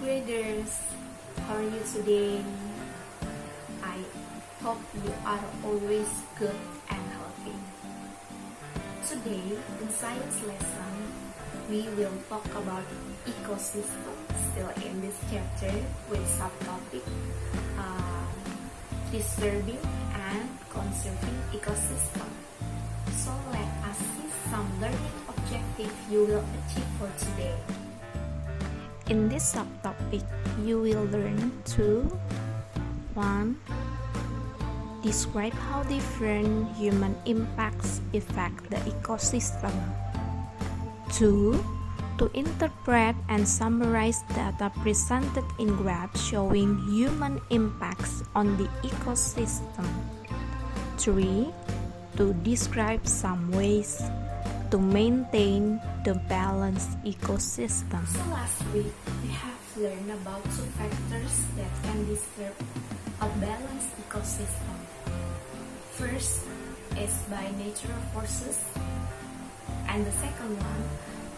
Graders, how are you today? I hope you are always good and healthy. Today, in science lesson, we will talk about ecosystem, still in this chapter with subtopic preserving and conserving ecosystem. So let us see some learning objectives you will achieve for today. In this subtopic, you will learn to 1. Describe how different human impacts affect the ecosystem. 2. To interpret and summarize data presented in graphs showing human impacts on the ecosystem. 3. To describe some ways to maintain the balanced ecosystem. So last week, we have learned about two factors that can disturb a balanced ecosystem. First is by natural forces, and the second one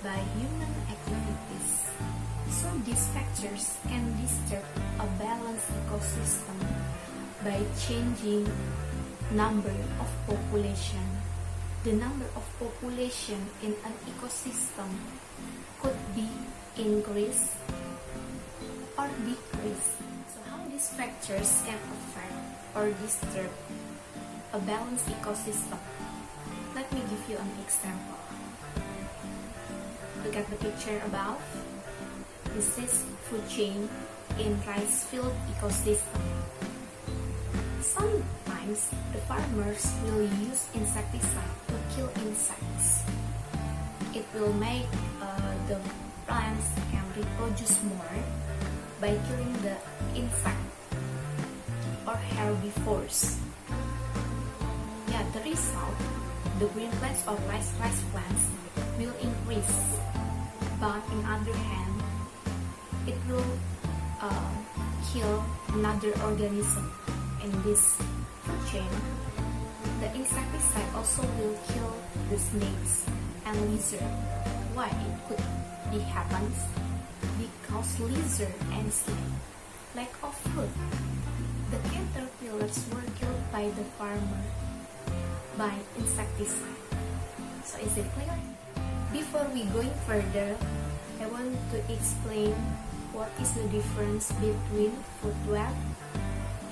by human activities. So these factors can disturb a balanced ecosystem by changing number of population. The number of population in an ecosystem could be increased or decreased. So how these factors can affect or disturb a balanced ecosystem? Let me give you an example. Look at the picture above. This is food chain in rice field ecosystem. Sometimes the farmers will use insecticide to kill insects. It will make the plants can reproduce more by killing the insect or herbivores. Yeah, the result, the green plants or rice plants will increase, but in other hand, it will kill another organism in this food chain. The insecticide also will kill the snakes and lizard. Why it could be happens? Because lizard and snake lack of food. The caterpillars were killed by the farmer by insecticide. So is it clear? Before we going further, I want to explain what is the difference between food web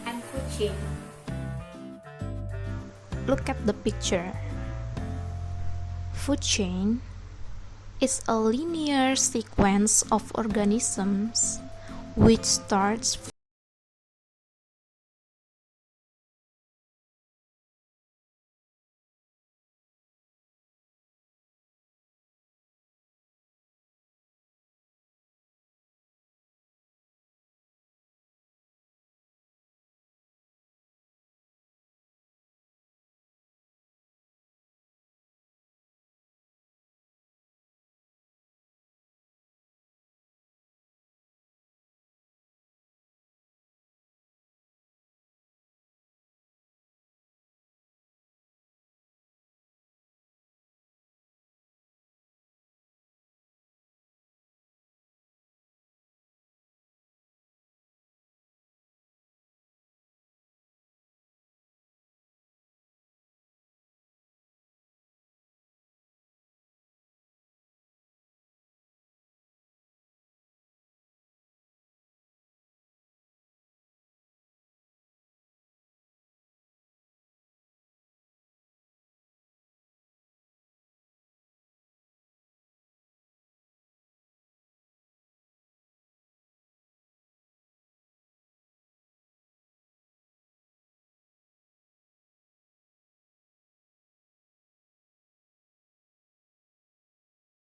and food chain. Look at the picture. Food chain is a linear sequence of organisms which starts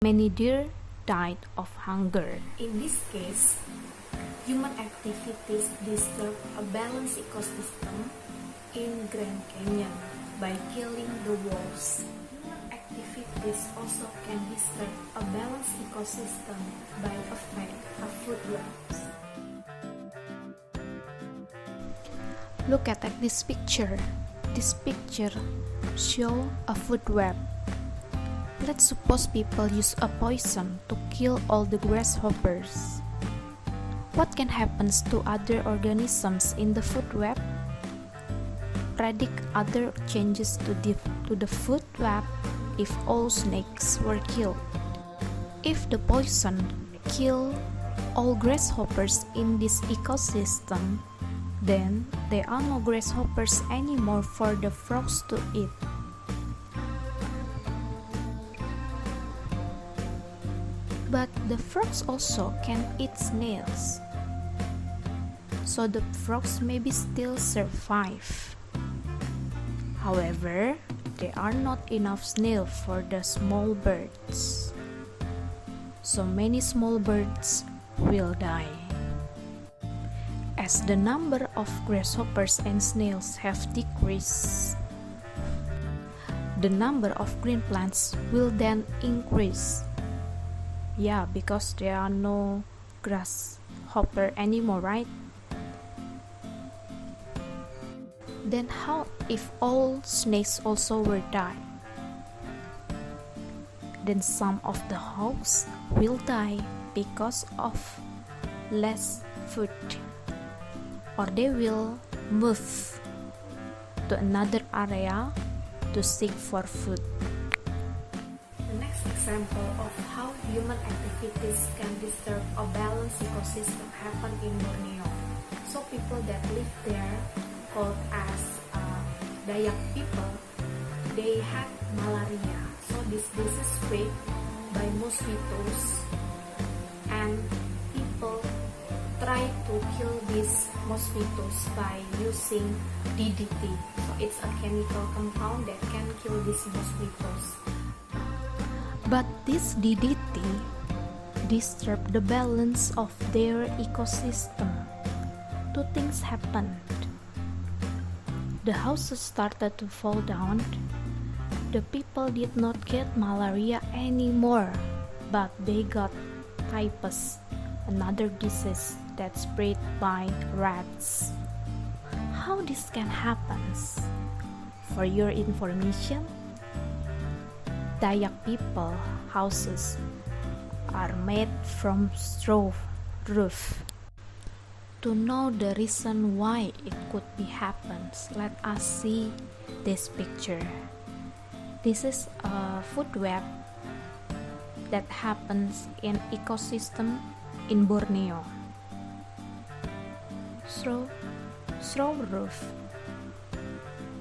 many deer died of hunger. In this case, human activities disturb a balanced ecosystem in Grand Canyon by killing the wolves. Human activities also can disturb a balanced ecosystem by affecting food webs. Look at this picture. This picture shows a food web. Let's suppose people use a poison to kill all the grasshoppers. What can happen to other organisms in the food web? Predict other changes to the food web if all snakes were killed. If the poison kill all grasshoppers in this ecosystem, then there are no grasshoppers anymore for the frogs to eat. But the frogs also can eat snails, so the frogs maybe still survive. However, there are not enough snails for the small birds, so many small birds will die. As the number of grasshoppers and snails have decreased, the number of green plants will then increase. Yeah, because there are no grasshopper anymore, right? Then how if all snakes also were died? Then some of the hogs will die because of less food, or they will move to another area to seek for food. The next example of how human activities can disturb a balanced ecosystem happened in Borneo. So people that live there, called as Dayak people, they had malaria. So this disease spread by mosquitoes, and people try to kill these mosquitoes by using DDT. So it's a chemical compound that can kill these mosquitoes. But this DDT disturbed the balance of their ecosystem. Two things happened. The houses started to fall down. The people did not get malaria anymore, but they got typhus, another disease that spread by rats. How this can happen? For your information, Dayak people houses are made from straw roof. To know the reason why it could be happens, let us see this picture. This is a food web that happens in ecosystem in Borneo. Straw roof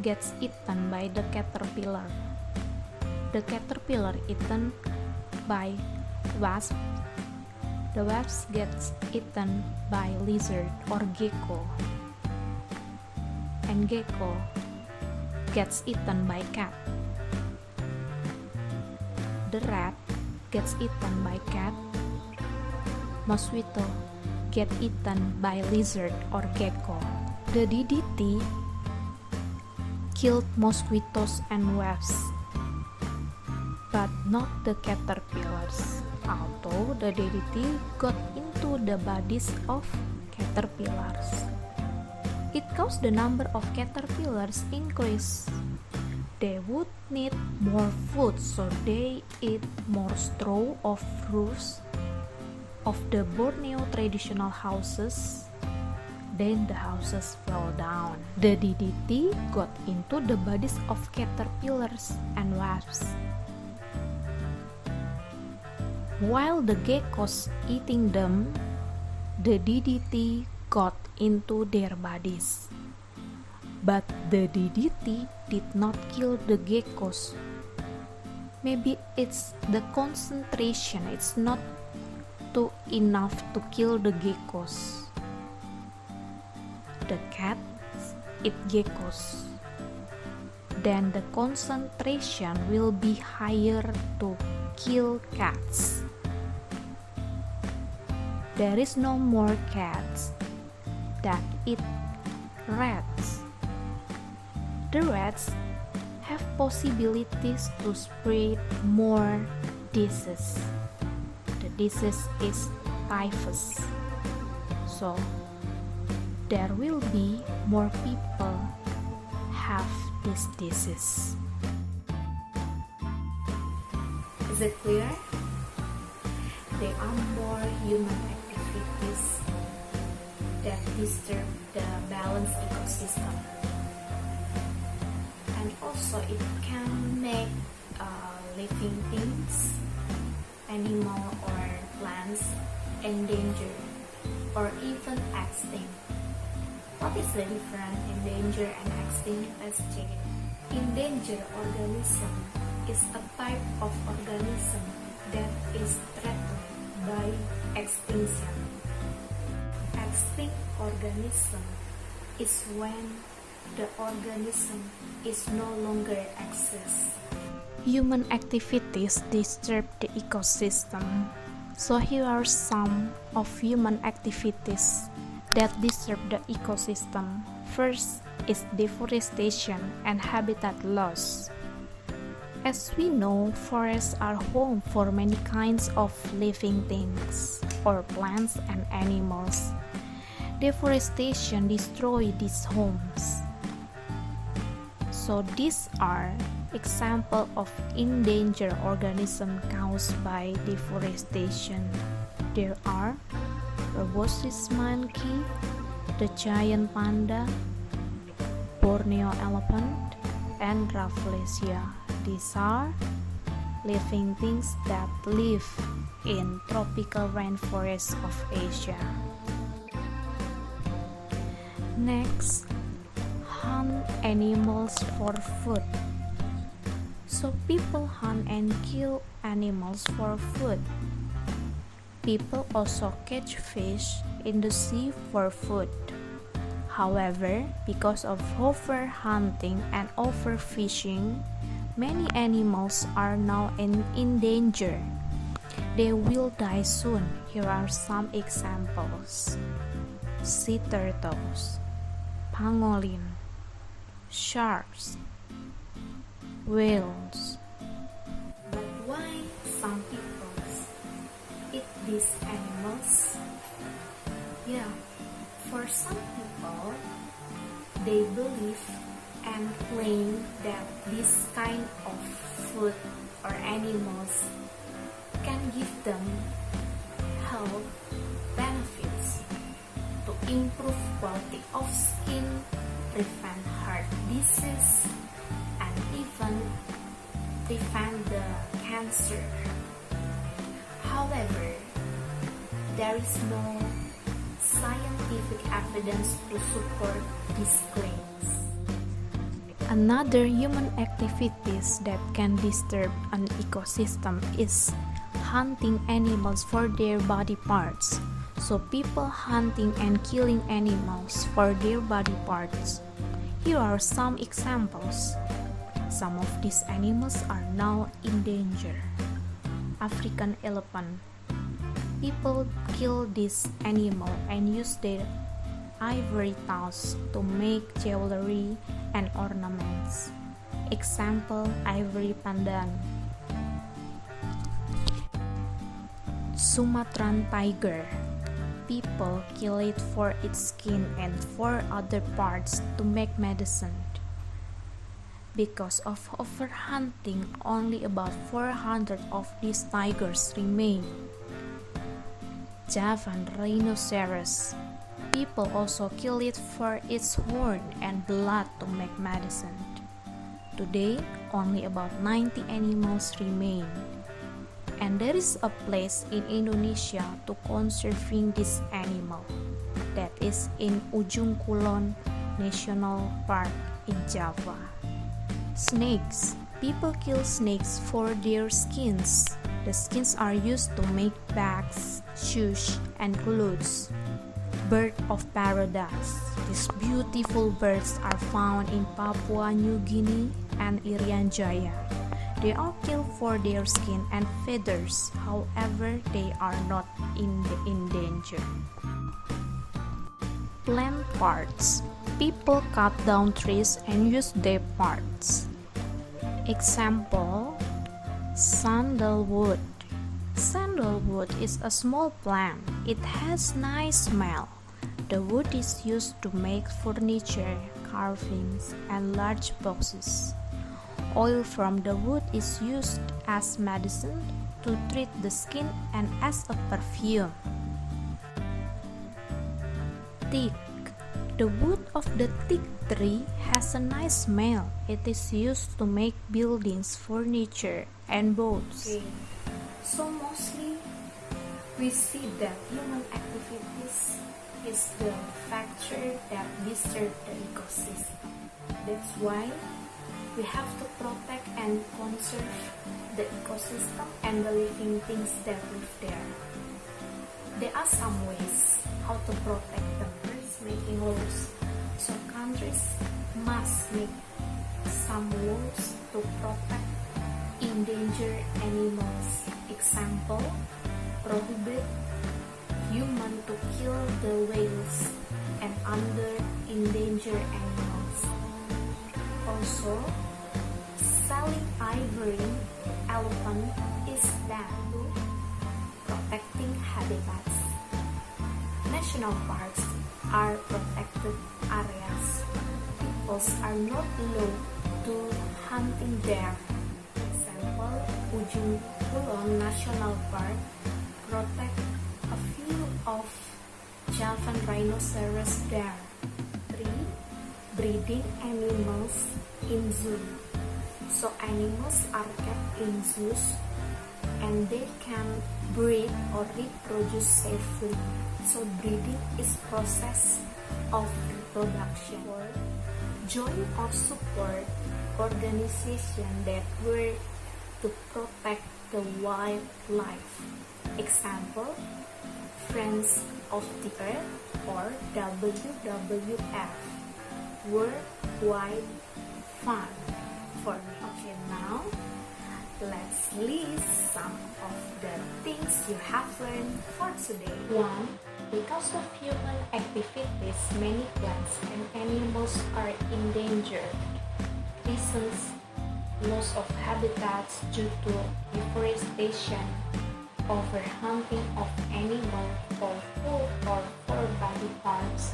gets eaten by the caterpillar. The caterpillar eaten by wasp. The wasp gets eaten by lizard or gecko, and gecko gets eaten by cat. The rat gets eaten by cat. Mosquito get eaten by lizard or gecko. The DDT killed mosquitoes and wasps, but not the caterpillars. Although the DDT got into the bodies of caterpillars, it caused the number of caterpillars increase. They would need more food, so they eat more straw of roofs of the Borneo traditional houses. Then the houses fell down. The DDT got into the bodies of caterpillars and wasps. While the geckos eating them, the DDT got into their bodies. But the DDT did not kill the geckos. Maybe it's the concentration, it's not too enough to kill the geckos. The cats eat geckos. Then the concentration will be higher to kill cats. There is no more cats that eat rats. The rats have possibilities to spread more disease. The disease is typhus. So there will be more people have this disease. Is it clear? There are more human activities that disturb the balanced ecosystem. And also it can make living things, animal or plants, endangered or even extinct. What is the difference endangered and extinct? Let's check it. Endangered organism is a type of organism that is threatened by extinction. Extinct organism is when the organism is no longer exists. Human activities disturb the ecosystem. So here are some of human activities that disturb the ecosystem. First is deforestation and habitat loss. As we know, forests are home for many kinds of living things, or plants and animals. Deforestation destroys these homes. So these are examples of endangered organisms caused by deforestation. There are the rhesus monkey, the giant panda, Borneo elephant, and Rafflesia. These are living things that live in tropical rainforests of Asia. Next, hunt animals for food. So people hunt and kill animals for food. People also catch fish in the sea for food. However, because of overhunting and overfishing, many animals are now in danger. They will die soon. Here are some examples: sea turtles, pangolin, sharks, whales. But why some people eat these animals? Yeah, for some people, they believe and claim that this kind of food or animals can give them health benefits to improve quality of skin, prevent heart disease, and even prevent the cancer. However, there is no scientific evidence to support these claims. Another human activities that can disturb an ecosystem is hunting animals for their body parts. So people hunting and killing animals for their body parts. Here are some examples. Some of these animals are now in danger. African elephant. People kill this animal and use their ivory tusks to make jewelry and ornaments. Example, ivory pendant. Sumatran tiger. People kill it for its skin and for other parts to make medicine. Because of overhunting, only about 400 of these tigers remain. Javan rhinoceros. People also kill it for its horn and blood to make medicine. Today, only about 90 animals remain. And there is a place in Indonesia to conserving this animal. That is in Ujung Kulon National Park in Java. Snakes. People kill snakes for their skins. The skins are used to make bags, shoes, and clothes. Bird of paradise. These beautiful birds are found in Papua New Guinea and Irian Jaya. They are killed for their skin and feathers, however, they are not in danger. Plant parts. People cut down trees and use their parts. Example, sandalwood. Sandalwood is a small plant. It has nice smell. The wood is used to make furniture, carvings, and large boxes. Oil from the wood is used as medicine, to treat the skin, and as a perfume. Teak. The wood of the teak tree has a nice smell. It is used to make buildings, furniture, and boats. Okay, so mostly we see that human activities is the factor that disturb the ecosystem. That's why we have to protect and conserve the ecosystem and the living things that live there. There are some ways how to protect them. First, making laws. So countries must make some laws to protect endangered animals. Example, prohibit human to kill the whales and other endangered animals. Also, selling ivory elephant is banned to protecting habitats. National parks are protected areas. Peoples are not allowed to hunting there. Example, Ujung Kulon National Park protect a few of Javan rhinoceros there. 3. Breeding animals in zoo. So animals are kept in zoos and they can breed or reproduce safely. So breeding is process of reproduction. Or join or support organization that work to protect the wildlife. Example, Friends of the Earth or WWF, World Wide Fund for me. Okay, now let's list some of the things you have learned for today. 1. Because of human activities, many plants and animals are endangered. Reasons: loss of habitats due to deforestation, overhunting of animals for food or for body parts,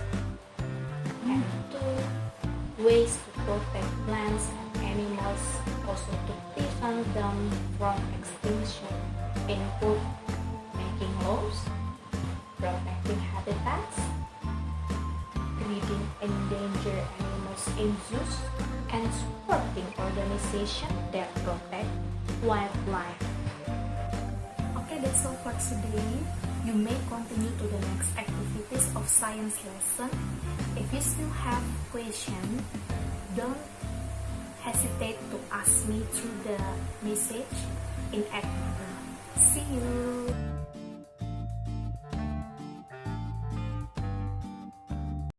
and 2. Ways to protect plants and animals, also to prevent them from extinction. Input: making laws, protecting habitats, breeding endangered animals in zoos, and supporting organizations that protect wildlife. Okay, that's all for today. You may continue to the next activities of science lesson. If you still have questions, don't hesitate to ask me through the message in admin. See you!